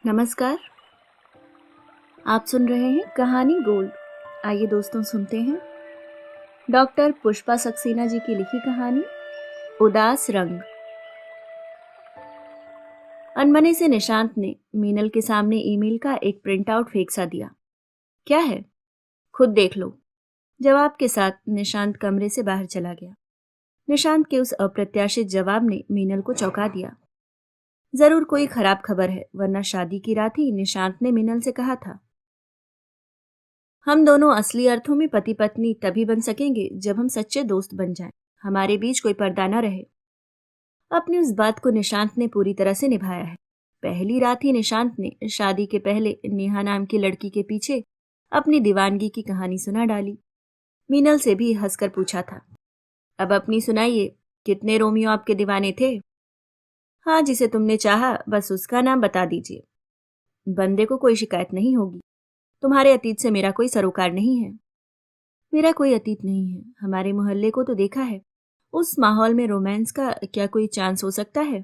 नमस्कार। आप सुन रहे हैं कहानी गोल्ड। आइए दोस्तों सुनते हैं डॉक्टर पुष्पा सक्सेना जी की लिखी कहानी उदास रंग। अनमने से निशांत ने मीनल के सामने ईमेल का एक प्रिंट आउट फेंक सा दिया। क्या है? खुद देख लो। जवाब के साथ निशांत कमरे से बाहर चला गया। निशांत के उस अप्रत्याशित जवाब ने मीनल को चौंका दिया। जरूर कोई खराब खबर है, वरना शादी की रात ही निशांत ने मीनल से कहा था, हम दोनों असली अर्थों में पति पत्नी तभी बन सकेंगे जब हम सच्चे दोस्त बन जाएं, हमारे बीच कोई पर्दा न रहे। अपनी उस बात को निशांत ने पूरी तरह से निभाया है। पहली रात ही निशांत ने शादी के पहले नेहा नाम की लड़की के पीछे अपनी दीवानगी की कहानी सुना डाली। मीनल से भी हंसकर पूछा था, अब अपनी सुनाइए, कितने रोमियो आपके दीवाने थे? हाँ, जिसे तुमने चाहा बस उसका नाम बता दीजिए। बंदे को कोई शिकायत नहीं होगी। तुम्हारे अतीत से मेरा कोई सरोकार नहीं है। मेरा कोई अतीत नहीं है, हमारे मोहल्ले को तो देखा है। उस माहौल में रोमांस का क्या कोई चांस हो सकता है?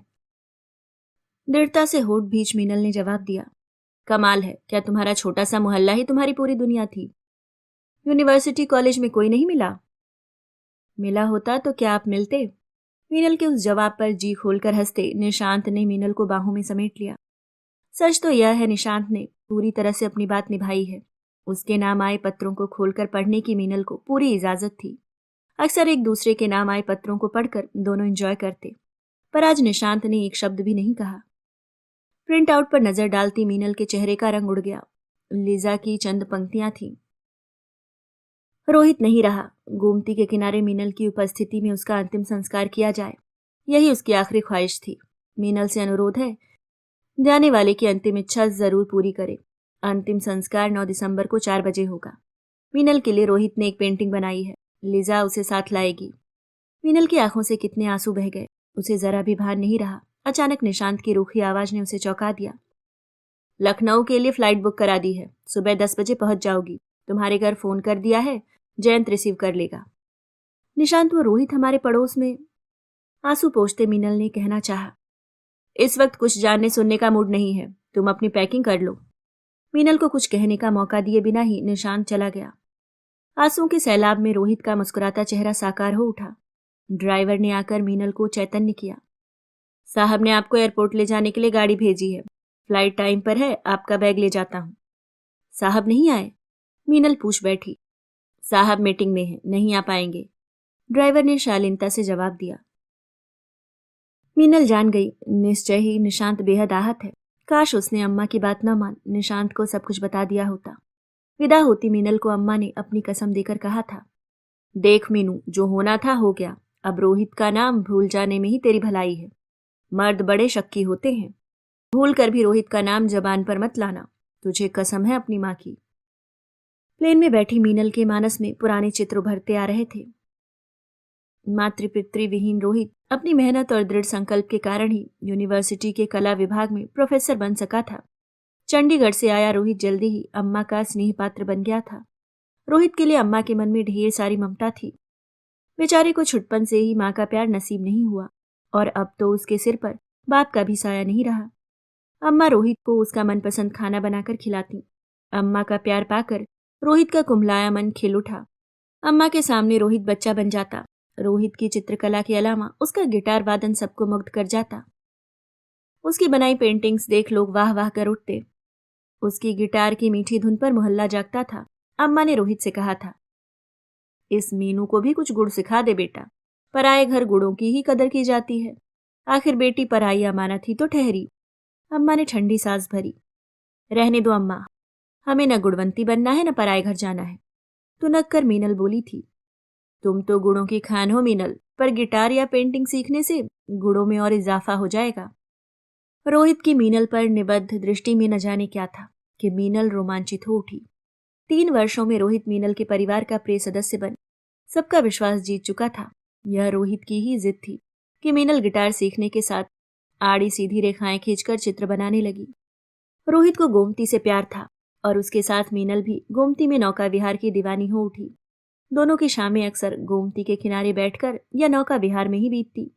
दृढ़ता से होठ भींच मीनल ने जवाब दिया, कमाल है, क्या तुम्हारा छोटा सा मोहल्ला ही तुम्हारी पूरी दुनिया थी? यूनिवर्सिटी कॉलेज में कोई नहीं मिला? मिला होता तो क्या आप मिलते? मीनल के उस जवाब पर जी खोलकर हंसते निशांत ने मीनल को बाहों में समेट लिया। सच तो यह है, निशांत ने पूरी तरह से अपनी बात निभाई है। उसके नाम आए पत्रों को खोलकर पढ़ने की मीनल को पूरी इजाजत थी। अक्सर एक दूसरे के नाम आए पत्रों को पढ़कर दोनों एंजॉय करते, पर आज निशांत ने एक शब्द भी नहीं कहा। प्रिंट आउट पर नजर डालती मीनल के चेहरे का रंग उड़ गया। लिजा की चंद पंक्तियां थीं। रोहित नहीं रहा, गोमती के किनारे मीनल की उपस्थिति में उसका अंतिम संस्कार किया जाए, यही उसकी आखिरी ख्वाहिश थी। मीनल से अनुरोध है, जाने वाले की अंतिम इच्छा जरूर पूरी करे। अंतिम संस्कार 9 दिसंबर को 4 बजे होगा। मीनल के लिए रोहित ने एक पेंटिंग बनाई है, लिजा उसे साथ लाएगी। मीनल की आंखों से कितने आंसू बह गए, उसे जरा भी भान नहीं रहा। अचानक निशांत की रूखी आवाज ने उसे चौंका दिया। लखनऊ के लिए फ्लाइट बुक करा दी है, सुबह 10 बजे पहुंच जाओगी। तुम्हारे घर फोन कर दिया है, जयंत रिसीव कर लेगा। निशांत, वो रोहित हमारे पड़ोस में? आंसू पोंछते मीनल ने कहना चाहा। इस वक्त कुछ जानने सुनने का मूड नहीं है, तुम अपनी पैकिंग कर लो। मीनल को कुछ कहने का मौका दिए बिना ही निशांत चला गया। आंसुओं के सैलाब में रोहित का मुस्कुराता चेहरा साकार हो उठा। ड्राइवर ने आकर मीनल को चैतन्य किया, साहब ने आपको एयरपोर्ट ले जाने के लिए गाड़ी भेजी है, फ्लाइट टाइम पर है, आपका बैग ले जाता हूं। साहब नहीं आए? मीनल पूछ बैठी। साहब मीटिंग में है, नहीं आ पाएंगे, ड्राइवर ने शालीनता से जवाब दिया। मीनल जान गई, निश्चय ही निशांत बेहद आहत है। काश उसने अम्मा की बात न मान निशांत को सब कुछ बता दिया होता। विदा होती मीनल को अम्मा ने अपनी कसम देकर कहा था, देख मीनू, जो होना था हो गया, अब रोहित का नाम भूल जाने में ही तेरी भलाई है। मर्द बड़े शक्की होते हैं, भूल कर भी रोहित का नाम जबान पर मत लाना, तुझे कसम है अपनी माँ की। प्लेन में बैठी मीनल के मानस में पुराने चित्र उभरते आ रहे थे। मातृ पितृ विहीन रोहित अपनी मेहनत और दृढ़ संकल्प के कारण ही यूनिवर्सिटी के कला विभाग में प्रोफेसर बन सका था। चंडीगढ़ से आया रोहित जल्दी ही अम्मा का स्नेह पात्र बन गया था। रोहित के लिए अम्मा के मन में ढेर सारी ममता थी। बेचारे को छुटपन से ही माँ का प्यार नसीब नहीं हुआ, और अब तो उसके सिर पर बाप का भी साया नहीं रहा। अम्मा रोहित को उसका मनपसंद खाना बनाकर खिलाती। अम्मा का प्यार पाकर रोहित का कुम्हलाया मन खिल उठा। अम्मा के सामने रोहित बच्चा बन जाता। रोहित की चित्रकला के अलावा उसका गिटार वादन सबको मुग्ध कर जाता। उसकी बनाई पेंटिंग्स देख लोग वाह वाह कर उठते। उसकी गिटार की मीठी धुन पर मोहल्ला जागता था। अम्मा ने रोहित से कहा था, इस मीनू को भी कुछ गुड़ सिखा दे बेटा, पराए घर गुड़ों की ही कदर की जाती है, आखिर बेटी पराई अमानत ही तो ठहरी। अम्मा ने ठंडी सांस भरी। रहने दो अम्मा, हमें न गुणवंती बनना है न पराए घर जाना है, तुनक कर मीनल बोली थी। तुम तो गुणों की खान हो मीनल, पर गिटार या पेंटिंग सीखने से गुणों में और इजाफा हो जाएगा। रोहित की मीनल पर निबद्ध दृष्टि में न जाने क्या था कि मीनल रोमांचित हो उठी। 3 वर्षों में रोहित मीनल के परिवार का प्रिय सदस्य बन सबका विश्वास जीत चुका था। यह रोहित की ही जिद थी कि मीनल गिटार सीखने के साथ आड़ी सीधी रेखाएं खींचकर चित्र बनाने लगी। रोहित को गोमती से प्यार था, और उसके साथ मीनल भी गोमती में नौका विहार की दीवानी हो उठी। दोनों की शामें अक्सर गोमती के किनारे बैठकर या नौका विहार में ही बीतती।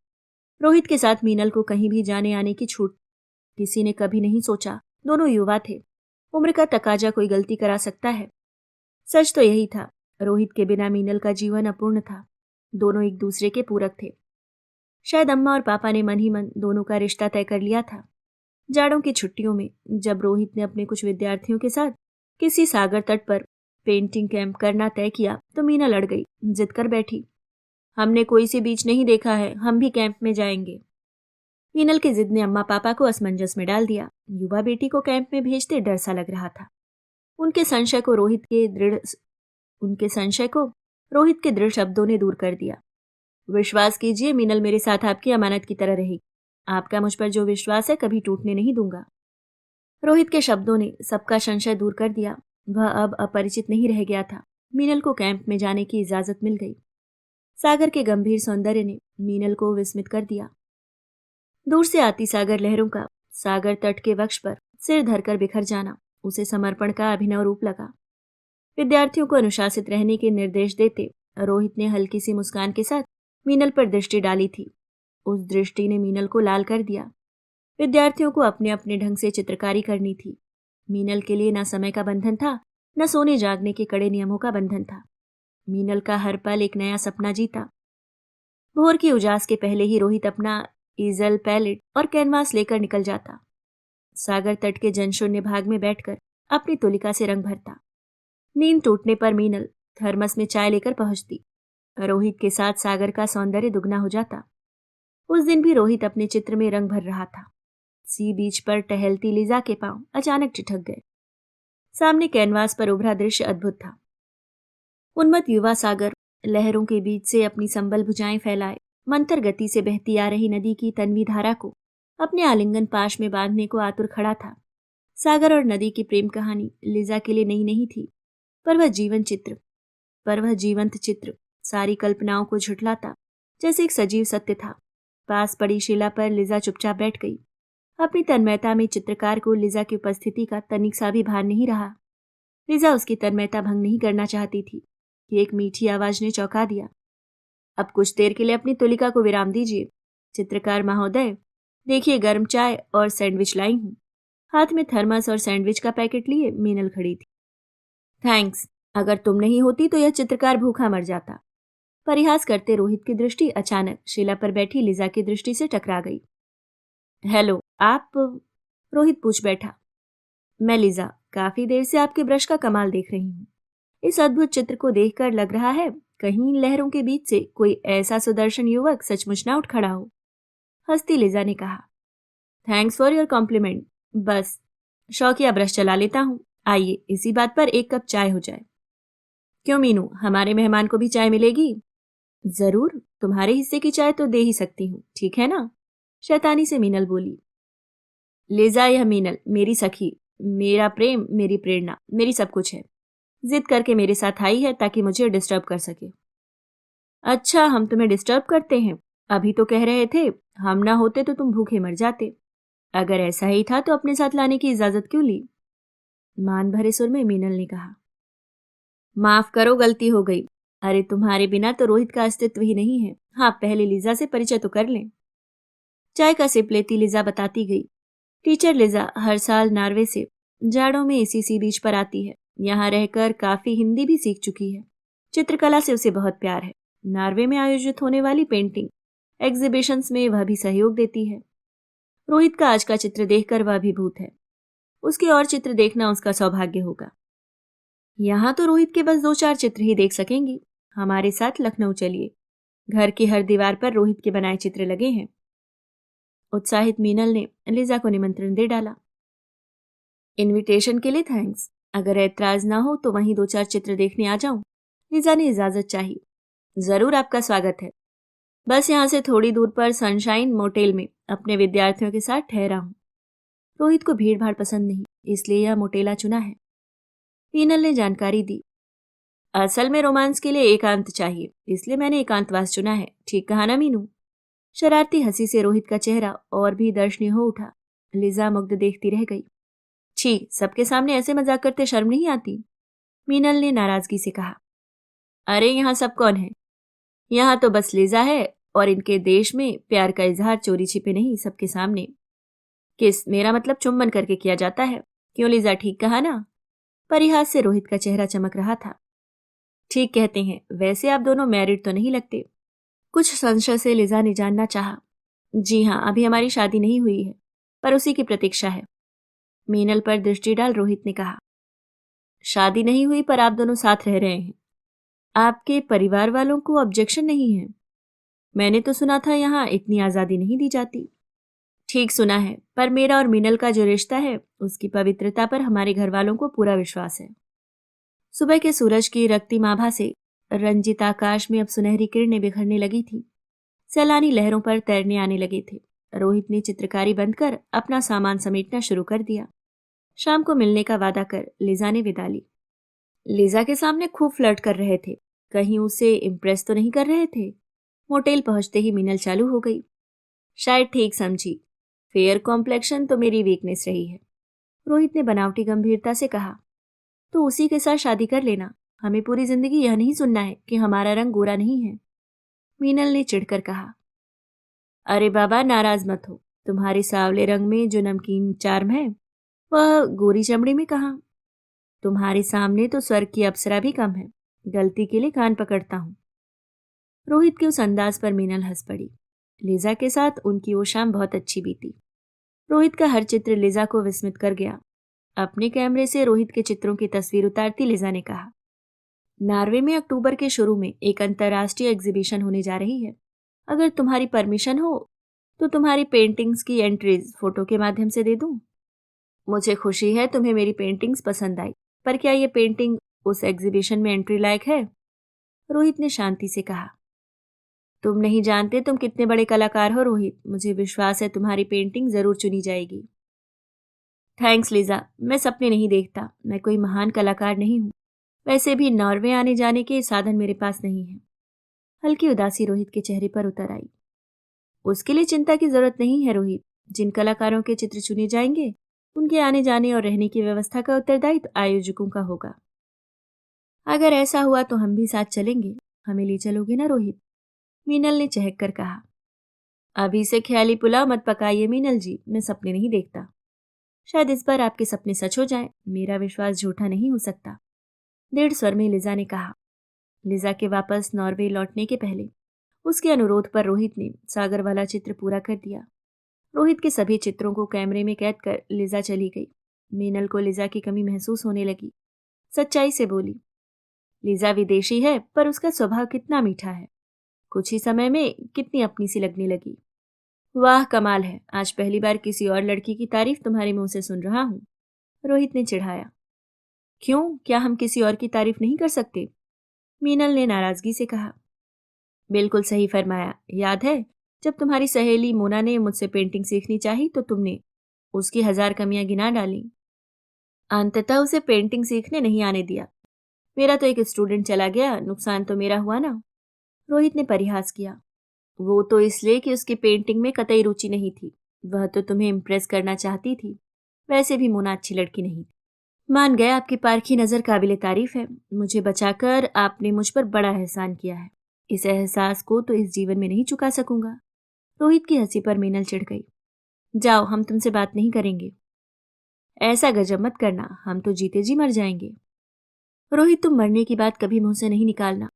रोहित के साथ मीनल को कहीं भी जाने आने की छूट। किसी ने कभी नहीं सोचा दोनों युवा थे। उम्र का तकाजा कोई गलती करा सकता है। सच तो यही था, रोहित के बिना मीनल का जीवन अपूर्ण था। दोनों एक दूसरे के पूरक थे। शायद अम्मा और पापा ने मन ही मन दोनों का रिश्ता तय कर लिया था। जाड़ों की छुट्टियों में जब रोहित ने अपने कुछ विद्यार्थियों के साथ किसी सागर तट पर पेंटिंग कैंप करना तय किया तो मीना लड़ गई, जिद कर बैठी। हमने कोई सी बीच नहीं देखा है, हम भी कैंप में जाएंगे। मीनल की जिद ने अम्मा पापा को असमंजस में डाल दिया। युवा बेटी को कैंप में भेजते डर सा लग रहा था। उनके संशय को रोहित के दृढ़ शब्दों ने दूर कर दिया। विश्वास कीजिए, मीनल मेरे साथ आपकी अमानत की तरह रहेगी। आपका मुझ पर जो विश्वास है कभी टूटने नहीं दूंगा। रोहित के शब्दों ने सबका संशय दूर कर दिया। वह अब अपरिचित नहीं रह गया था। मीनल को कैंप में जाने की इजाजत मिल गई। सागर के गंभीर सौंदर्य ने मीनल को विस्मित कर दिया। दूर से आती सागर लहरों का सागर तट के वक्ष पर सिर धरकर बिखर जाना उसे समर्पण का अभिनव रूप लगा। विद्यार्थियों को अनुशासित रहने के निर्देश देते रोहित ने हल्की सी मुस्कान के साथ मीनल पर दृष्टि डाली थी। उस दृष्टि ने मीनल को लाल कर दिया। विद्यार्थियों को अपने अपने ढंग से चित्रकारी करनी थी। मीनल के लिए न समय का बंधन था, न सोने जागने के कड़े नियमों का बंधन था। मीनल का हर पल एक नया सपना जीता। भोर की उजास के पहले ही रोहित अपना ईजल, पैलेट और कैनवास लेकर निकल जाता। सागर तट के जनशून्य भाग में बैठकर अपनी तुलिका से रंग भरता। नींद टूटने पर मीनल थर्मस में चाय लेकर पहुंचती। रोहित के साथ सागर का सौंदर्य दुगना हो जाता। उस दिन भी रोहित अपने चित्र में रंग भर रहा था। सी बीच पर टहलती लिजा के पांव अचानक ठिठक गए। सामने कैनवास पर उभरा दृश्य अद्भुत था। उन्मत्त युवा सागर लहरों के बीच से अपनी संबल भुजाएं फैलाए मंतर गति से बहती आ रही नदी की तन्वी धारा को अपने आलिंगन पाश में बांधने को आतुर खड़ा था। सागर और नदी की प्रेम कहानी लिजा के लिए नई नहीं थी, पर वह जीवंत चित्र सारी कल्पनाओं को झुठलाता जैसे एक सजीव सत्य था। पास पड़ी शिला पर लिजा चुपचाप बैठ गई। अपनी तन्मयता में चित्रकार को लिजा की उपस्थिति का तनिक सा भी भान नहीं रहा। लिजा उसकी तन्मयता भंग नहीं करना चाहती थी कि एक मीठी आवाज ने चौंका दिया। अब कुछ देर के लिए अपनी तुलिका को विराम दीजिए। चित्रकार महोदय, देखिए, गर्म चाय और सैंडविच लाई हूं। हाथ में थर्मस और सैंडविच का पैकेट लिए मीनल खड़ी थी। थैंक्स, अगर तुम नहीं होती तो यह चित्रकार भूखा मर जाता। परिहास करते रोहित की दृष्टि अचानक शिला पर बैठी लिजा की दृष्टि से टकरा गई। हेलो, आप? रोहित पूछ बैठा। मैं लिजा, काफी देर से आपके ब्रश का कमाल देख रही हूँ। इस अद्भुत चित्र को देखकर लग रहा है कहीं लहरों के बीच से कोई ऐसा सुदर्शन युवक सचमुच ना उठ खड़ा हो। हंसती लिजा ने कहा। Thanks for your compliment. बस शौकिया ब्रश चला लेता हूँ। आइए, इसी बात पर एक कप चाय हो जाए। क्यों मीनू, हमारे मेहमान को भी चाय मिलेगी? जरूर, तुम्हारे हिस्से की चाय तो दे ही सकती हूँ, ठीक है ना? शैतानी से मीनल बोली। लिजा, यह मीनल मेरी सखी, मेरा प्रेम, मेरी प्रेरणा, मेरी सब कुछ है। जिद करके मेरे साथ आई है ताकि मुझे डिस्टर्ब कर सके। अच्छा, हम तुम्हें डिस्टर्ब करते हैं? अभी तो कह रहे थे हम ना होते तो तुम भूखे मर जाते। अगर ऐसा ही था तो अपने साथ लाने की इजाजत क्यों ली? मान भरे सुर में मीनल ने कहा। माफ करो, गलती हो गई। अरे, तुम्हारे बिना तो रोहित का अस्तित्व ही नहीं है। हाँ, पहले लिजा से परिचय तो कर लें। चाय का सिप लेती लिजा बताती गई। टीचर लिजा हर साल नॉर्वे से जाड़ों में इसी सी बीच पर आती है। यहाँ रहकर काफी हिंदी भी सीख चुकी है। चित्रकला से उसे बहुत प्यार है। नॉर्वे में आयोजित होने वाली पेंटिंग एग्जीबिशंस में वह भी सहयोग देती है। रोहित का आज का चित्र देखकर वह अभिभूत है। उसके और चित्र देखना उसका सौभाग्य होगा। यहाँ तो रोहित के बस 2-4 चित्र ही देख सकेंगी। हमारे साथ लखनऊ चलिए। घर की हर दीवार पर रोहित के बनाए चित्र लगे हैं। उत्साहित मीनल ने लिजा को निमंत्रण दे डाला। इनविटेशन के लिए थैंक्स। अगर ऐतराज ना हो तो वहीं 2-4 चित्र देखने आ जाऊं। लिजा ने इजाजत चाही। जरूर, आपका स्वागत है। बस यहाँ से थोड़ी दूर पर सनशाइन मोटेल में अपने विद्यार्थियों के साथ ठहरा हूं। रोहित को भीड़ भाड़ पसंद नहीं, इसलिए यह मोटेला चुना है। मीनल ने जानकारी दी। असल में रोमांस के लिए एकांत चाहिए, इसलिए मैंने एकांतवास चुना है। ठीक कहा ना मीनू? शरारती हंसी से रोहित का चेहरा और भी दर्शनीय हो उठा। लिजा मुग्ध देखती रह गई। छी, सबके सामने ऐसे मजाक करते शर्म नहीं आती? मीनल ने नाराजगी से कहा। अरे, यहाँ सब कौन है? यहाँ तो बस लिजा है, और इनके देश में प्यार का इजहार चोरी छिपे नहीं, सबके सामने। किस, मेरा मतलब चुम्बन करके किया जाता है। क्यों लीजा, ठीक कहा ना? परिहास से रोहित का चेहरा चमक रहा था। ठीक कहते हैं, वैसे आप दोनों मैरिड तो नहीं लगते। कुछ संशय से लिजा ने जानना चाहा। जी हाँ, अभी हमारी शादी नहीं हुई है, पर उसी की प्रतीक्षा है। मीनल पर दृष्टि डाल रोहित ने कहा। शादी नहीं हुई पर आप दोनों साथ रह रहे हैं। आपके परिवार वालों को ऑब्जेक्शन नहीं है? मैंने तो सुना था यहाँ इतनी आजादी नहीं दी जाती। ठीक सुना है, पर मेरा और मीनल का जो रिश्ता है उसकी पवित्रता पर हमारे घर वालों को पूरा विश्वास है। सुबह के सूरज की रक्तिम आभा से रंजित आकाश में अब सुनहरी किरणें बिखरने लगी थी। सैलानी लहरों पर तैरने आने लगे थे। रोहित ने चित्रकारी बंद कर अपना सामान समेटना शुरू कर दिया। शाम को मिलने का वादा कर लिजा ने विदा ली। लिजा के सामने खूब फ्लर्ट कर रहे थे, कहीं उसे इम्प्रेस तो नहीं कर रहे थे। मोटेल पहुंचते ही मीनल चालू हो गई। शायद ठीक समझी, फेयर कॉम्प्लेक्शन तो मेरी वीकनेस रही है। रोहित ने बनावटी गंभीरता से कहा। तो उसी के साथ शादी कर लेना। हमें पूरी जिंदगी यह नहीं सुनना है कि हमारा रंग गोरा नहीं है। मीनल ने चिढ़कर कहा। अरे बाबा, नाराज मत हो। तुम्हारे सांवले रंग में जो नमकीन चार्म है वह गोरी चमड़ी में कहाँ। तुम्हारे सामने तो स्वर्ग की अप्सरा भी कम है। गलती के लिए कान पकड़ता हूं। रोहित के उस अंदाज पर मीनल हंस पड़ी। लिजा के साथ उनकी वो शाम बहुत अच्छी बीती। रोहित का हर चित्र लिजा को विस्मित कर गया। अपने कैमरे से रोहित के चित्रों की तस्वीर उतारती लिजा ने कहा। नॉर्वे में अक्टूबर के शुरू में एक अंतर्राष्ट्रीय एग्जीबिशन होने जा रही है। अगर तुम्हारी परमिशन हो तो तुम्हारी पेंटिंग्स की एंट्रीज फोटो के माध्यम से दे दूं। मुझे खुशी है तुम्हें मेरी पेंटिंग्स पसंद आई, पर क्या ये पेंटिंग उस एग्जीबिशन में एंट्री लायक है? रोहित ने शांति से कहा। तुम नहीं जानते तुम कितने बड़े कलाकार हो रोहित। मुझे विश्वास है तुम्हारी पेंटिंग जरूर चुनी जाएगी। थैंक्स लिजा, मैं सपने नहीं देखता। मैं कोई महान कलाकार नहीं हूँ। वैसे भी नॉर्वे आने जाने के साधन मेरे पास नहीं है। हल्की उदासी रोहित के चेहरे पर उतर आई। उसके लिए चिंता की जरूरत नहीं है रोहित। जिन कलाकारों के चित्र चुने जाएंगे उनके आने जाने और रहने की व्यवस्था का उत्तरदायित्व आयोजकों का होगा। अगर ऐसा हुआ तो हम भी साथ चलेंगे। हमें ले चलोगे ना रोहित? मीनल ने चहक कर कहा। अभी से ख्याली पुलाव मत पकाइए मीनल जी, मैं सपने नहीं देखता। शायद इस बार आपके सपने सच हो जाएं। मेरा विश्वास झूठा नहीं हो सकता। दृढ़ स्वर में लिजा ने कहा। लिजा के वापस नॉर्वे लौटने के पहले उसके अनुरोध पर रोहित ने सागर वाला चित्र पूरा कर दिया। रोहित के सभी चित्रों को कैमरे में कैद कर लिजा चली गई। मीनल को लिजा की कमी महसूस होने लगी। सच्चाई से बोली। लिजा विदेशी है पर उसका स्वभाव कितना मीठा है। कुछ ही समय में कितनी अपनी सी लगने लगी। वाह, कमाल है। आज पहली बार किसी और लड़की की तारीफ तुम्हारे मुंह से सुन रहा हूं। रोहित ने चिढ़ाया। क्यों, क्या हम किसी और की तारीफ नहीं कर सकते? मीनल ने नाराजगी से कहा। बिल्कुल सही फरमाया। याद है जब तुम्हारी सहेली मोना ने मुझसे पेंटिंग सीखनी चाही तो तुमने उसकी 1000 कमियां गिना डाली। अंततः उसे पेंटिंग सीखने नहीं आने दिया। मेरा तो एक स्टूडेंट चला गया, नुकसान तो मेरा हुआ ना। रोहित ने परिहास किया। वो तो इसलिए कि उसकी पेंटिंग में कतई रुचि नहीं थी। वह तो तुम्हें इम्प्रेस करना चाहती थी। वैसे भी मोना अच्छी लड़की नहीं थी। मान गया, आपकी पारखी नजर काबिले तारीफ है। मुझे बचाकर आपने मुझ पर बड़ा एहसान किया है। इस एहसास को तो इस जीवन में नहीं चुका सकूंगा। रोहित की हंसी पर मीनल चिढ़ गई। जाओ, हम तुमसे बात नहीं करेंगे। ऐसा गजब मत करना, हम तो जीते जी मर जाएंगे। रोहित, तुम मरने की बात कभी मुंह से नहीं निकालना,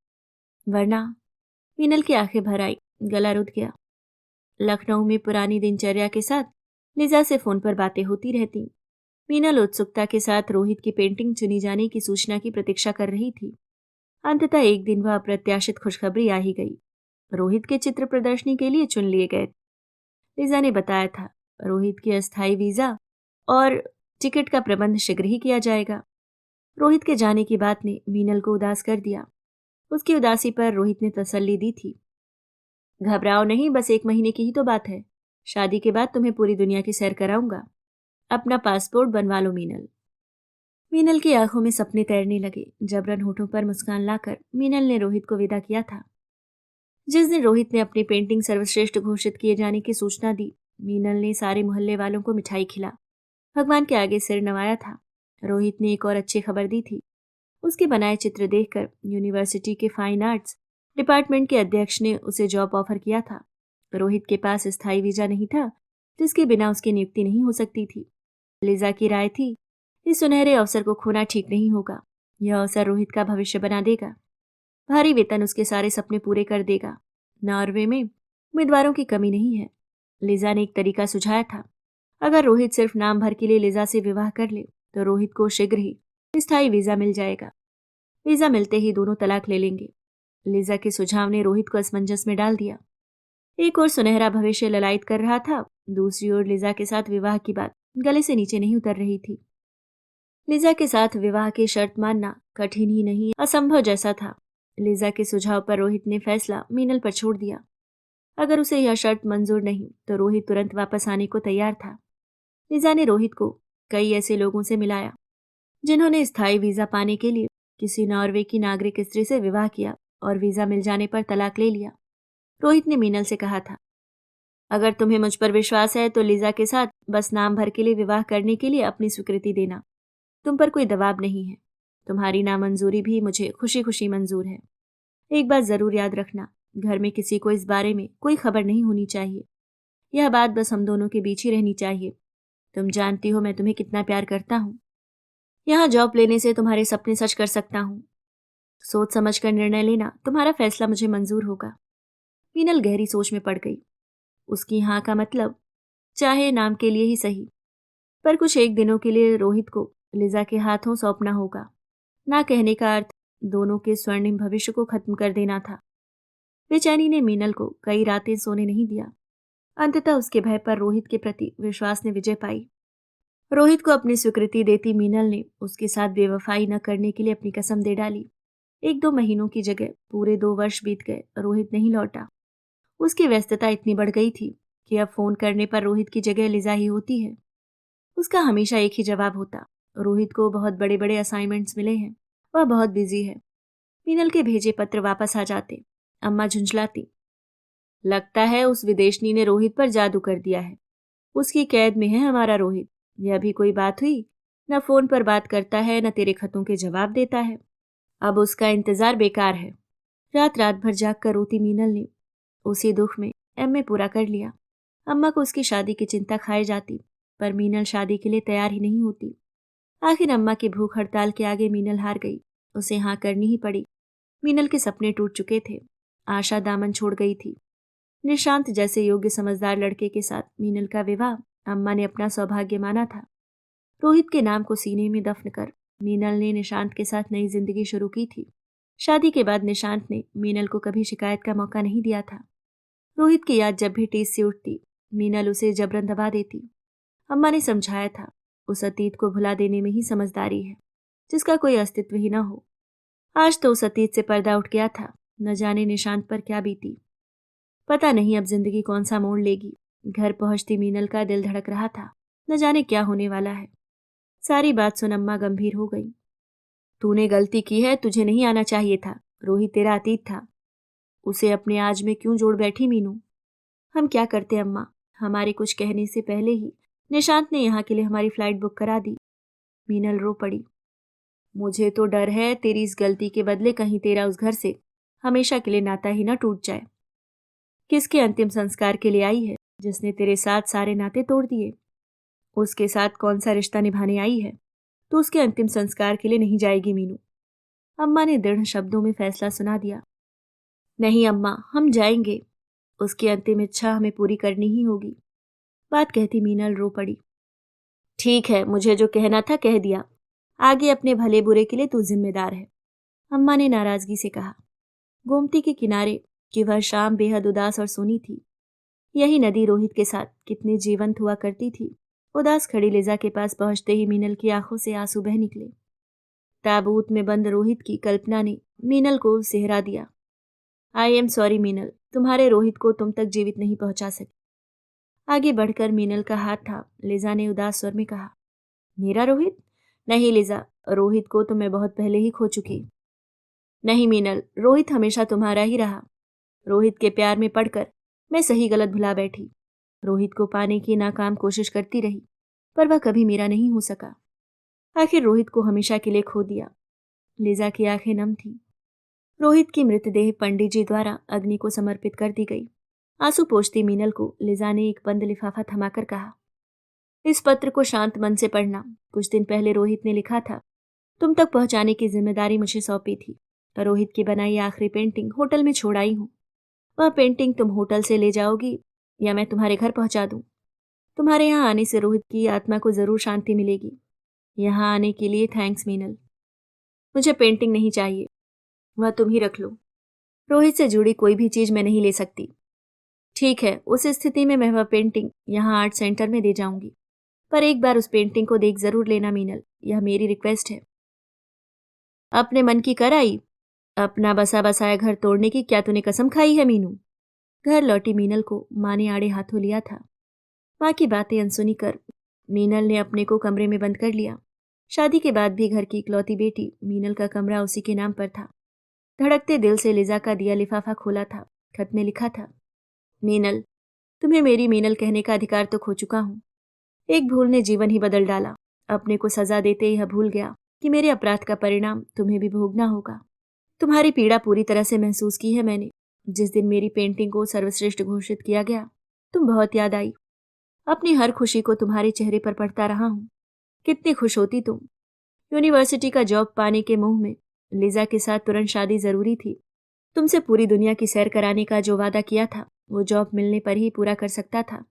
वरना। मीनल की आंखें भर आई, गला रुध गया। लखनऊ में पुरानी दिनचर्या के साथ लिजा से फोन पर बातें होती रहती। मीनल उत्सुकता के साथ रोहित की पेंटिंग चुनी जाने की सूचना की प्रतीक्षा कर रही थी। अंततः एक दिन वह अप्रत्याशित खुशखबरी आ ही गई। रोहित के चित्र प्रदर्शनी के लिए चुन लिए गए। लिजा ने बताया था रोहित की अस्थायी वीजा और टिकट का प्रबंध शीघ्र ही किया जाएगा। रोहित के जाने की बात ने मीनल को उदास कर दिया। उसकी उदासी पर रोहित ने तसल्ली दी थी। घबराओ नहीं, बस 1 महीने की ही तो बात है। शादी के बाद तुम्हें पूरी दुनिया की सैर कराऊंगा। अपना पासपोर्ट बनवा लो मीनल। मीनल की आंखों में सपने तैरने लगे। जबरन होठों पर मुस्कान लाकर मीनल ने रोहित को विदा किया था। जिस दिन रोहित ने अपनी पेंटिंग सर्वश्रेष्ठ घोषित किए जाने की सूचना दी, मीनल ने सारे मोहल्ले वालों को मिठाई खिला भगवान के आगे सिर नवाया था। रोहित ने एक और अच्छी खबर दी थी। उसके बनाए चित्र देखकर यूनिवर्सिटी के फाइन आर्ट्स डिपार्टमेंट के अध्यक्ष ने उसे जॉब ऑफर किया था। रोहित के पास स्थायी वीजा नहीं था, जिसके बिना उसकी नियुक्ति नहीं हो सकती थी। लिजा की राय थी, इस सुनहरे अवसर को खोना ठीक नहीं होगा। यह अवसर रोहित का भविष्य बना देगा। भारी वेतन उसके सारे सपने पूरे कर देगा। नॉर्वे में उम्मीदवारों की कमी नहीं है। लिजा ने एक तरीका सुझाया था। अगर रोहित सिर्फ नाम भर के लिए लिजा से विवाह कर ले तो रोहित को शीघ्र ही स्थायी वीजा मिल जाएगा। वीजा मिलते ही दोनों तलाक ले लेंगे। लिजा के सुझाव ने रोहित को असमंजस में डाल दिया। एक ओर सुनहरा भविष्य ललायित कर रहा था, दूसरी ओर लिजा के साथ विवाह की बात गले से नीचे नहीं उतर रही थी। लिजा के साथ विवाह की शर्त मानना कठिन ही नहीं असंभव जैसा था। लिजा के सुझाव पर रोहित ने फैसला मीनल पर छोड़ दिया। अगर उसे यह शर्त मंजूर नहीं तो रोहित तुरंत वापस आने को तैयार था। लिजा ने रोहित को कई ऐसे लोगों से मिलाया जिन्होंने स्थायी वीजा पाने के लिए किसी नॉर्वे की नागरिक स्त्री से विवाह किया और वीजा मिल जाने पर तलाक ले लिया। रोहित ने मीनल से कहा था, अगर तुम्हें मुझ पर विश्वास है तो लिजा के साथ बस नाम भर के लिए विवाह करने के लिए अपनी स्वीकृति देना। तुम पर कोई दबाव नहीं है। तुम्हारी नामंजूरी भी मुझे खुशी खुशी मंजूर है। एक बात जरूर याद रखना, घर में किसी को इस बारे में कोई खबर नहीं होनी चाहिए। यह बात बस हम दोनों के बीच ही रहनी चाहिए। तुम जानती हो मैं तुम्हें कितना प्यार करता हूँ। यहाँ जॉब लेने से तुम्हारे सपने सच कर सकता हूँ। सोच समझ कर निर्णय लेना, तुम्हारा फैसला मुझे मंजूर होगा। मीनल गहरी सोच में पड़ गई। उसकी हाँ का मतलब चाहे नाम के लिए ही सही, पर कुछ एक दिनों के लिए रोहित को लिजा के हाथों सौंपना होगा। ना कहने का अर्थ दोनों के स्वर्णिम भविष्य को खत्म कर देना था। बेचैनी ने मीनल को कई रातें सोने नहीं दिया। अंततः उसके भय पर रोहित के प्रति विश्वास ने विजय पाई। रोहित को अपनी स्वीकृति देती मीनल ने उसके साथ बेवफाई न करने के लिए अपनी कसम दे डाली। 1-2 महीनों की जगह पूरे 2 वर्ष बीत गए। रोहित नहीं लौटा। उसकी व्यस्तता इतनी बढ़ गई थी कि अब फोन करने पर रोहित की जगह लिजा ही होती है। उसका हमेशा एक ही जवाब होता, रोहित को बहुत बड़े बड़े असाइनमेंट्स मिले हैं, वह बहुत बिजी है। मीनल के भेजे पत्र वापस आ जाते। अम्मा झुंझलाती, लगता है उस विदेशनी ने रोहित पर जादू कर दिया है। उसकी कैद में है हमारा रोहित। यह भी कोई बात हुई, न फोन पर बात करता है न तेरे खतों के जवाब देता है। अब उसका इंतजार बेकार है। रात रात भर जाग कर रोती मीनल ने उसी दुख में एमए पूरा कर लिया। अम्मा को उसकी शादी की चिंता खाए जाती, पर मीनल शादी के लिए तैयार ही नहीं होती। आखिर अम्मा की भूख हड़ताल के आगे मीनल हार गई। उसे हाँ करनी ही पड़ी। मीनल के सपने टूट चुके थे। आशा दामन छोड़ गई थी। निशांत जैसे योग्य समझदार लड़के के साथ मीनल का विवाह अम्मा ने अपना सौभाग्य माना था। रोहित के नाम को सीने में दफन कर मीनल ने निशांत के साथ नई जिंदगी शुरू की थी। शादी के बाद निशांत ने मीनल को कभी शिकायत का मौका नहीं दिया था। रोहित की याद जब भी टीस से उठती, मीनल उसे जबरन दबा देती। अम्मा ने समझाया था, उस अतीत को भुला देने में ही समझदारी है, जिसका कोई अस्तित्व ही न हो। आज तो उस अतीत से पर्दा उठ गया था। न जाने निशांत पर क्या बीती। पता नहीं अब जिंदगी कौन सा मोड़ लेगी। घर पहुंचती मीनल का दिल धड़क रहा था। न जाने क्या होने वाला है। सारी बात सुन अम्मा गंभीर हो गई। तूने गलती की है, तुझे नहीं आना चाहिए था। रोहित तेरा अतीत था, उसे अपने आज में क्यों जोड़ बैठी मीनू। हम क्या करते अम्मा, हमारे कुछ कहने से पहले ही निशांत ने यहाँ के लिए हमारी फ्लाइट बुक करा दी। मीनल रो पड़ी। मुझे तो डर है तेरी इस गलती के बदले कहीं तेरा उस घर से हमेशा के लिए नाता ही ना टूट जाए। किसके अंतिम संस्कार के लिए आई है जिसने तेरे साथ सारे नाते तोड़ दिए। उसके साथ कौन सा रिश्ता निभाने आई है तो उसके अंतिम संस्कार के लिए नहीं जाएगी मीनू। अम्मा ने दृढ़ शब्दों में फैसला सुना दिया। नहीं अम्मा, हम जाएंगे। उसकी अंतिम इच्छा हमें पूरी करनी ही होगी। बात कहती मीनल रो पड़ी। ठीक है, मुझे जो कहना था कह दिया। आगे अपने भले बुरे के लिए तू जिम्मेदार है, अम्मा ने नाराजगी से कहा। गोमती के किनारे की वह शाम बेहद उदास और सूनी थी। यही नदी रोहित के साथ कितनी जीवंत हुआ करती थी। उदास खड़ी लिजा के पास पहुंचते ही मीनल की आंखों से आंसू बह निकले। ताबूत में बंद रोहित की कल्पना ने मीनल को सेहरा दिया। आई एम सॉरी मीनल, तुम्हारे रोहित को तुम तक जीवित नहीं पहुंचा सकी। आगे बढ़कर मीनल का हाथ था। लिजा ने उदास स्वर में कहा, मेरा रोहित? नहीं लिजा, रोहित को तो मैं बहुत पहले ही खो चुकी। नहीं मीनल, रोहित हमेशा तुम्हारा ही रहा। रोहित के प्यार में पड़कर मैं सही गलत भुला बैठी। रोहित को पाने की नाकाम कोशिश करती रही, पर वह कभी मेरा नहीं हो सका। आखिर रोहित को हमेशा के लिए खो दिया। लिजा की आंखें नम थीं। रोहित की मृतदेह पंडित जी द्वारा अग्नि को समर्पित कर दी गई। आंसू पोंछती मीनल को लिजा ने एक बंद लिफाफा थमाकर कहा, इस पत्र को शांत मन से पढ़ना। कुछ दिन पहले रोहित ने लिखा था, तुम तक पहुंचाने की जिम्मेदारी मुझे सौंपी थी। रोहित की बनाई आखिरी पेंटिंग होटल में छोड़ आई हूँ। वह पेंटिंग तुम होटल से ले जाओगी या मैं तुम्हारे घर पहुंचा दूं? तुम्हारे यहाँ आने से रोहित की आत्मा को जरूर शांति मिलेगी। यहाँ आने के लिए थैंक्स मीनल। मुझे पेंटिंग नहीं चाहिए, वह तुम ही रख लो। रोहित से जुड़ी कोई भी चीज मैं नहीं ले सकती। ठीक है, उस स्थिति में मैं वह पेंटिंग यहाँ आर्ट सेंटर में दे जाऊंगी, पर एक बार उस पेंटिंग को देख जरूर लेना मीनल, यह मेरी रिक्वेस्ट है। अपने मन की कर आई? अपना बसा बसाया घर तोड़ने की क्या तूने कसम खाई है मीनू? घर लौटी मीनल को माँ ने आड़े हाथों लिया था। माँ की बातें अनसुनी कर मीनल ने अपने को कमरे में बंद कर लिया। शादी के बाद भी घर की इकलौती बेटी मीनल का कमरा उसी के नाम पर था। धड़कते दिल से लिजा का दिया लिफाफा खोला था। खत में लिखा था, मीनल, तुम्हें मेरी मीनल कहने का अधिकार तो खो चुका हूँ। एक भूल ने जीवन ही बदल डाला। अपने को सजा देते यह भूल गया कि मेरे अपराध का परिणाम तुम्हें भी भोगना होगा। तुम्हारी पीड़ा पूरी तरह से महसूस की है मैंने। जिस दिन मेरी पेंटिंग को सर्वश्रेष्ठ घोषित किया गया, तुम बहुत याद आई। अपनी हर खुशी को तुम्हारे चेहरे पर पढ़ता रहा हूँ। कितनी खुश होती तुम। यूनिवर्सिटी का जॉब पाने के मुंह में लिजा के साथ तुरंत शादी जरूरी थी। तुमसे पूरी दुनिया की सैर कराने का जो वादा किया था, वो जॉब मिलने पर ही पूरा कर सकता था।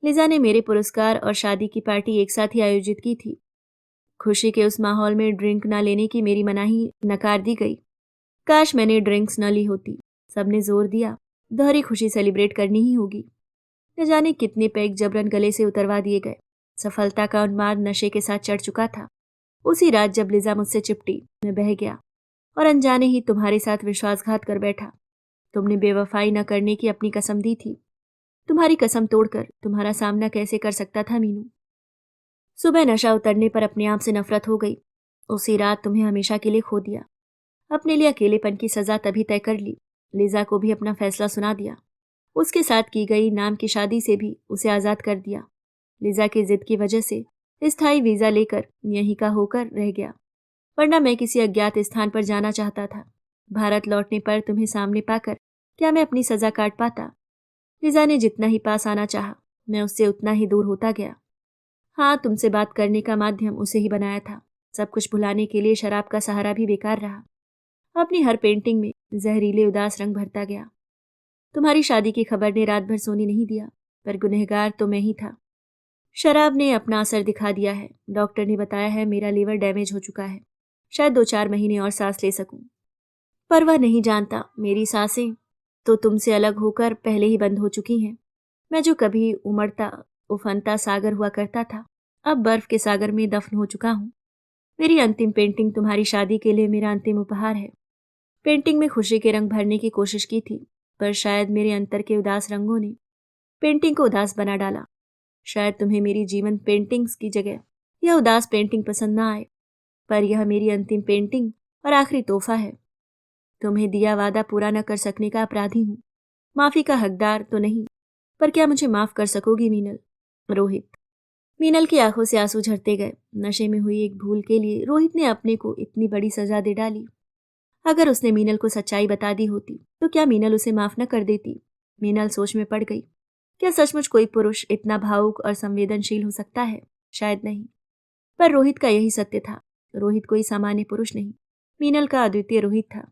लिजा ने मेरे पुरस्कार और शादी की पार्टी एक साथ ही आयोजित की थी। खुशी के उस माहौल में ड्रिंक न लेने की मेरी मनाही नकार दी गई। काश मैंने ड्रिंक्स न ली होती। सबने जोर दिया, दोहरी खुशी सेलिब्रेट करनी ही होगी। न जाने कितने पैग जबरन गले से उतरवा दिए गए। सफलता का उन्माद नशे के साथ चढ़ चुका था। उसी रात जब लिजा मुझसे चिपटी, मैं बह गया और अनजाने ही तुम्हारे साथ विश्वासघात कर बैठा। तुमने बेवफाई न करने की अपनी कसम दी थी। तुम्हारी कसम तोड़कर तुम्हारा सामना कैसे कर सकता था मीनू? सुबह नशा उतरने पर अपने आप से नफरत हो गई। उसी रात तुम्हें हमेशा के लिए खो दिया। अपने लिए अकेलेपन की सजा तभी तय कर ली। लिजा को भी अपना फैसला सुना दिया। उसके साथ की गई नाम की शादी से भी उसे आजाद कर दिया। लिजा की जिद की वजह से स्थायी वीजा लेकर यहीं का होकर रह गया, वरना मैं किसी अज्ञात स्थान पर जाना चाहता था। भारत लौटने पर तुम्हें सामने पाकर क्या मैं अपनी सजा काट पाता? लिजा ने जितना ही पास आना चाहा, मैं उससे उतना ही दूर होता गया। हाँ, तुमसे बात करने का माध्यम उसे ही बनाया था। सब कुछ भुलाने के लिए शराब का सहारा भी बेकार रहा। अपनी हर पेंटिंग में जहरीले उदास रंग भरता गया। तुम्हारी शादी की खबर ने रात भर सोने नहीं दिया, पर गुनहगार तो मैं ही था। शराब ने अपना असर दिखा दिया है। डॉक्टर ने बताया है मेरा लीवर डैमेज हो चुका है। शायद 2-4 महीने और सांस ले सकूं। पर वह नहीं जानता, मेरी सांसें तो तुमसे अलग होकर पहले ही बंद हो चुकी हैं। मैं जो कभी उमड़ता उफनता सागर हुआ करता था, अब बर्फ के सागर में दफन हो चुका हूँ। मेरी अंतिम पेंटिंग तुम्हारी शादी के लिए मेरा अंतिम उपहार है। पेंटिंग में खुशी के रंग भरने की कोशिश की थी, पर शायद मेरे अंतर के उदास रंगों ने पेंटिंग को उदास बना डाला। शायद तुम्हें मेरी जीवंत पेंटिंग्स की जगह यह उदास पेंटिंग पसंद ना आए, पर यह मेरी अंतिम पेंटिंग और आखिरी तोहफा है। तुम्हें दिया वादा पूरा न कर सकने का अपराधी हूँ। माफी का हकदार तो नहीं, पर क्या मुझे माफ कर सकोगी मीनल? रोहित। मीनल की आंखों से आंसू झरते गए। नशे में हुई एक भूल के लिए रोहित ने अपने को इतनी बड़ी सजा दे डाली। अगर उसने मीनल को सच्चाई बता दी होती तो क्या मीनल उसे माफ न कर देती? मीनल सोच में पड़ गई। क्या सचमुच कोई पुरुष इतना भावुक और संवेदनशील हो सकता है? शायद नहीं, पर रोहित का यही सत्य था। रोहित कोई सामान्य पुरुष नहीं, मीनल का अद्वितीय रोहित था।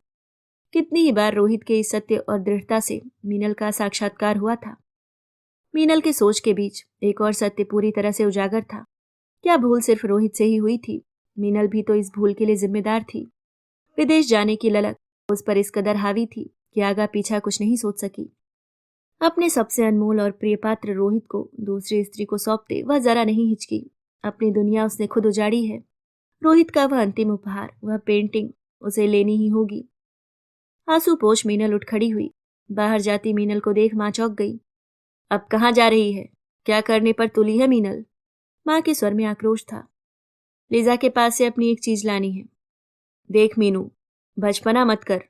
कितनी ही बार रोहित के इस सत्य और दृढ़ता से मीनल का साक्षात्कार हुआ था। मीनल के सोच के बीच एक और सत्य पूरी तरह से उजागर था। क्या भूल सिर्फ रोहित से ही हुई थी? मीनल भी तो इस भूल के लिए जिम्मेदार थी। विदेश जाने की ललक उस पर इस कदर हावी थी कि आगा पीछा कुछ नहीं सोच सकी। अपने सबसे अनमोल और प्रिय पात्र रोहित को दूसरी स्त्री को सौंपते वह जरा नहीं हिचकी। अपनी दुनिया उसने खुद उजाड़ी है। रोहित का वह अंतिम उपहार, वह पेंटिंग उसे लेनी ही होगी। आंसू पोंछ मीनल उठ खड़ी हुई। बाहर जाती मीनल को देख माँ चौंक गई। अब कहाँ जा रही है? क्या करने पर तुली है मीनल? माँ के स्वर में आक्रोश था। लिजा के पास से अपनी एक चीज लानी है। देख मीनू, बचपना मत कर।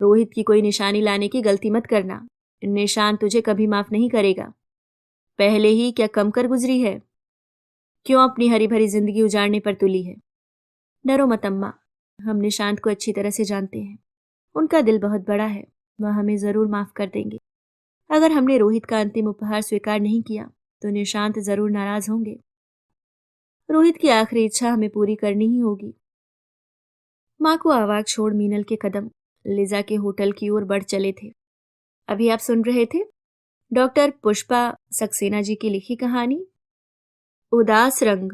रोहित की कोई निशानी लाने की गलती मत करना। निशान तुझे कभी माफ नहीं करेगा। पहले ही क्या कम कर गुजरी है? क्यों अपनी हरी भरी जिंदगी उजाड़ने पर तुली है? डरो मत अम्मा, हम निशांत को अच्छी तरह से जानते हैं। उनका दिल बहुत बड़ा है, वह हमें जरूर माफ कर देंगे। अगर हमने रोहित का अंतिम उपहार स्वीकार नहीं किया तो निशांत जरूर नाराज होंगे। रोहित की आखिरी इच्छा हमें पूरी करनी ही होगी। माँ को आवाज छोड़ मीनल के कदम लिजा के होटल की ओर बढ़ चले थे। अभी आप सुन रहे थे डॉक्टर पुष्पा सक्सेना जी की लिखी कहानी उदास रंग।